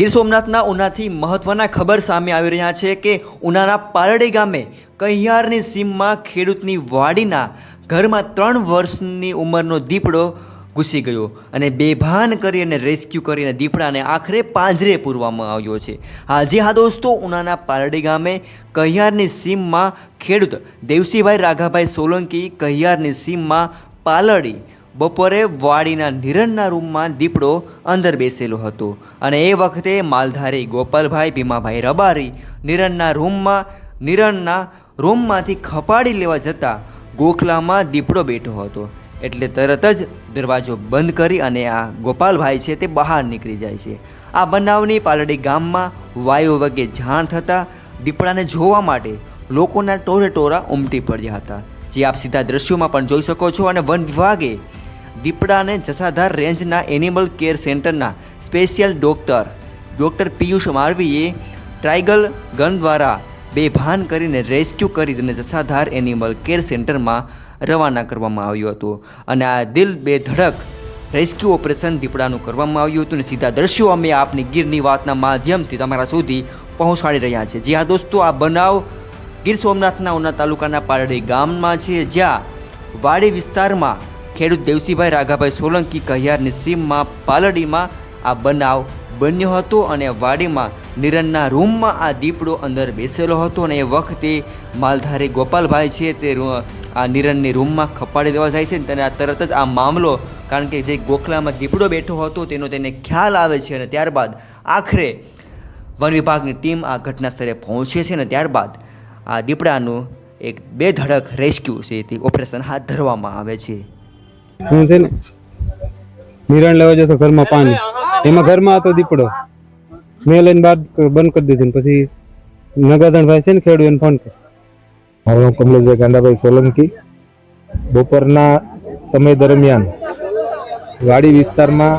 ગીર સોમનાથના ઉનાથી મહત્વના ખબર સામે આવી રહ્યા છે કે ઉનાના પાલડી ગામે કહિયારની સીમમાં ખેડૂતની વાડીના ઘરમાં 3 વર્ષની ઉંમરનો દીપડો ઘૂસી ગયો અને બેભાન કરી અને રેસ્ક્યુ કરીને દીપડાને આખરે પાંજરે પૂરવામાં આવ્યો છે। હા દોસ્તો, ઉનાના પાલડી ગામે કહિયારની સીમમાં ખેડૂત દેવસીભાઈ રાઘાભાઈ સોલંકી કહિયારની સીમમાં પાલડી બપોરે વાડીના નિરણના રૂમમાં દીપડો અંદર બેસેલો હતો અને એ વખતે માલધારી ગોપાલભાઈ ભીમાભાઈ રબારી નિરણના રૂમમાંથી ખપાડી લેવા જતાં ગોખલામાં દીપડો બેઠો હતો એટલે તરત જ દરવાજો બંધ કરી અને આ ગોપાલભાઈ છે તે બહાર નીકળી જાય છે। આ બનાવની પાલડી ગામમાં વાયુ વગે જાણ થતાં દીપડાને જોવા માટે લોકોના ટોળેટોળા ઉમટી પડ્યા હતા, જે આપ સીધા દ્રશ્યોમાં પણ જોઈ શકો છો। અને વન વિભાગે દીપડાને જસાધાર રેન્જના એનિમલ કેર સેન્ટરના સ્પેશિયલ ડૉક્ટર પિયુષ માળવીએ ટ્રાઇગલ ગન દ્વારા બેભાન કરીને રેસ્ક્યુ કરી અને જસાધાર એનિમલ કેર સેન્ટરમાં રવાના કરવામાં આવ્યું હતું અને આ દિલ બેધડક રેસ્ક્યુ ઓપરેશન દીપડાનું કરવામાં આવ્યું હતું અને સીધા દ્રશ્યો અમે આપની ગીરની વાતના માધ્યમથી તમારા સુધી પહોંચાડી રહ્યા છે। જી હા દોસ્તો, આ બનાવ ગીર સોમનાથના ઉના તાલુકાના પાલડી ગામમાં છે, જ્યાં વાડી વિસ્તારમાં ખેડૂત દેવસીભાઈ રાઘાભાઈ સોલંકી કહિયારની સીમમાં પાલડીમાં આ બનાવ બન્યો હતો અને વાડીમાં નિરણના રૂમમાં આ દીપડો અંદર બેસેલો હતો અને એ વખતે માલધારી ગોપાલભાઈ છે તે આ નિરણની રૂમમાં ખપાડી લેવા જાય છે અને તરત જ આ મામલો, કારણ કે જે ગોખલામાં દીપડો બેઠો હતો તેનો તેને ખ્યાલ આવે છે અને ત્યારબાદ આખરે વન વિભાગની ટીમ આ ઘટના સ્થળે પહોંચે છે અને ત્યારબાદ આ દીપડાનું એક બેધડક રેસ્ક્યુ છે તે ઓપરેશન હાથ ધરવામાં આવે છે। હું છે ને નિરણ લેવા જતો ઘરમાં પાણી, એમાં ઘરમાં હતો દીપડો, મેં લઈને બહાર બંધ કરી દીધું। પછી નગાધણભાઈ છે ને ખેડૂત એને ફોન કર્યો। મારું નામ કમલેશભાઈ ગાંડાભાઈ સોલંકી। બપોરના સમય દરમિયાન વાડી વિસ્તારમાં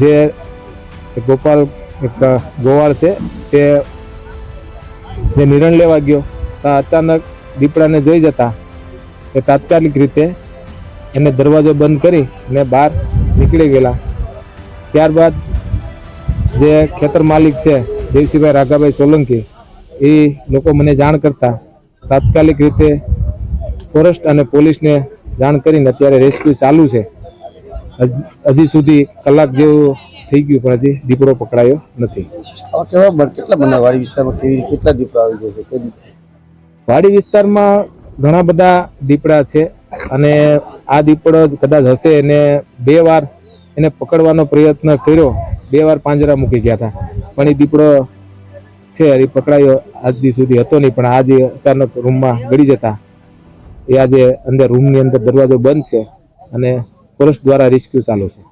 જે ગોવાળ છે તે જે નિરણ લેવા ગયો ત્યાં અચાનક દીપડાને જોઈ જતા એ તાત્કાલિક રીતે એને દરવાજો બંધ કરી અને બહાર નીકળી ગયેલા। ત્યારબાદ જે ખેતર માલિક છે દેવસીભાઈ રાઘાભાઈ સોલંકી, એ લોકો મને જાણ કરતા તાત્કાલિક રીતે ફોરેસ્ટ અને પોલીસને જાણ કરીને અત્યારે રેસ્ક્યુ ચાલુ છે। હજી સુધી કલાક જેવું થઈ ગયું પણ હજી દીપડો પકડાયો નથી। કેટલા બનાવ વાડી વિસ્તારમાં કેટલા દીપડા આવી જાય છે? વાડી વિસ્તારમાં ઘણા બધા દીપડા છે અને આ દીપડો કદાચ હશે એને 2 વાર એને પકડવાનો પ્રયત્ન કર્યો, 2 વાર પાંજરા મૂકી ગયા હતા પણ એ દીપડો છે એ પકડાયો આજ સુધી હતો નહીં, પણ આજે અચાનક રૂમમાં ગળી જતા એ આજે અંદર રૂમની અંદર દરવાજો બંધ છે અને ફોરેસ્ટ દ્વારા રેસ્ક્યુ ચાલુ છે।